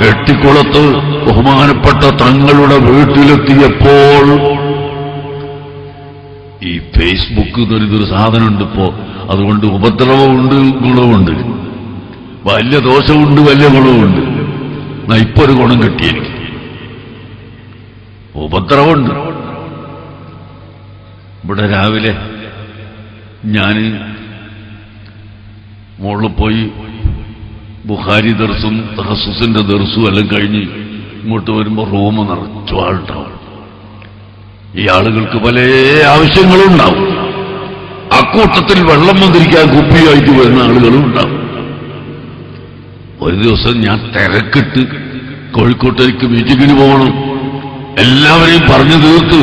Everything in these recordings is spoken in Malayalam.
എട്ടിക്കുളത്ത് ബഹുമാനപ്പെട്ട തങ്ങളുടെ വീട്ടിലെത്തിയപ്പോൾ ഈ ഫേസ്ബുക്ക് എന്നൊരു സാധനമുണ്ട് ഇപ്പോ. അതുകൊണ്ട് ഉപദ്രവമുണ്ട്, ഗുണമുണ്ട്. വലിയ ദോഷമുണ്ട്, വലിയ ഗുണമുണ്ട്. ഇപ്പൊ ഒരു ഗുണം കിട്ടിയെനിക്ക്. ഉപദ്രവമുണ്ട്. ഇവിടെ രാവിലെ ഞാൻ മുകളിൽ പോയി ബുഖാരി ദർസും തഹസ്സുസിന്റെ ദർസും എല്ലാം കഴിഞ്ഞ് ഇങ്ങോട്ട് വരുമ്പോ റൂം നിറച്ചു ആളുണ്ടാവും. ഈ ആളുകൾക്ക് പല ആവശ്യങ്ങളുണ്ടാവും. അക്കൂട്ടത്തിൽ വെള്ളം വന്നിരിക്കാൻ കുപ്പിയായിട്ട് വരുന്ന ആളുകളും ഉണ്ടാവും. ഒരു ദിവസം ഞാൻ തിരക്കിട്ട് കോഴിക്കോട്ടേക്ക് മീറ്റിങ്ങിന് പോകണം. എല്ലാവരെയും പറഞ്ഞു തീർത്ത്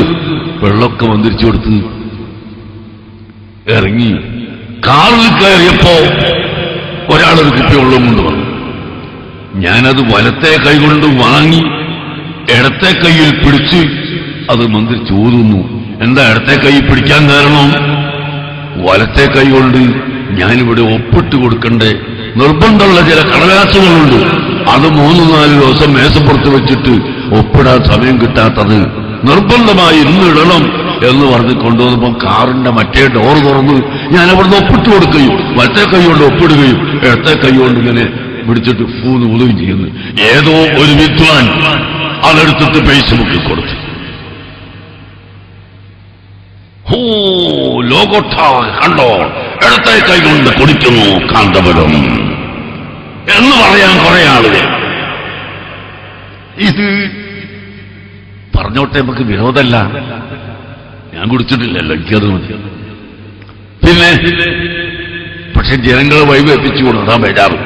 വെള്ളമൊക്കെ വന്നിരിച്ചു കൊടുത്ത് ഇറങ്ങി കാറിൽ കയറിയപ്പോ ഒരാളൊരു കുപ്പി വെള്ളം കൊണ്ടുവന്നു. ഞാനത് വലത്തെ കൈ കൊണ്ട് വാങ്ങി ഇടത്തെ കൈയിൽ പിടിച്ച് അത് മന്ത്രി ചോദിച്ചു. എന്താ ഇടത്തെ കൈ പിടിക്കാൻ കാരണം? വലത്തെ കൈ കൊണ്ട് ഞാനിവിടെ ഒപ്പിട്ട് കൊടുക്കണ്ടേ നിർബന്ധമുള്ള ചില കടലാസുകളുണ്ട്. അത് 3-4 ദിവസം മേശപ്പുറത്ത് വെച്ചിട്ട് ഒപ്പിടാൻ സമയം കിട്ടാത്തത് നിർബന്ധമായി ഇന്നിടണം എന്ന് പറഞ്ഞ് കൊണ്ടുവന്നപ്പോൾ കാറിന്റെ മറ്റേ ഡോർ തുറന്ന് ഞാൻ അവിടുന്ന് ഒപ്പിട്ട് കൊടുക്കുകയും വലത്തെ കൈ കൊണ്ട് ഒപ്പിടുകയും ഇടത്തെ കൈ കൊണ്ട് ഇങ്ങനെ പിടിച്ചിട്ട് ഫൂന്ന് ഉദയം ചെയ്യുന്നു. ഏതോ ഒരു വിദ്വാൻ അതെടുത്തിട്ട് ഫേസ്ബുക്കിൽ കൊടുത്തു. ലോകോട്ട കണ്ടോ, ഇടത്തെ കൈ കൊണ്ട് കുടിക്കുന്നു കാന്തപുരം എന്ന് പറയാൻ കുറെ ആളുകൾ. ഇത് പറഞ്ഞോട്ടെ, നമുക്ക് വിരോധമല്ല. ഞാൻ കുടിച്ചിട്ടില്ലല്ലോ, എനിക്കത് മതി. പിന്നെ പക്ഷെ ജനങ്ങളെ വൈവേപ്പിച്ചുകൊണ്ട് അതാ ബേജാറ്.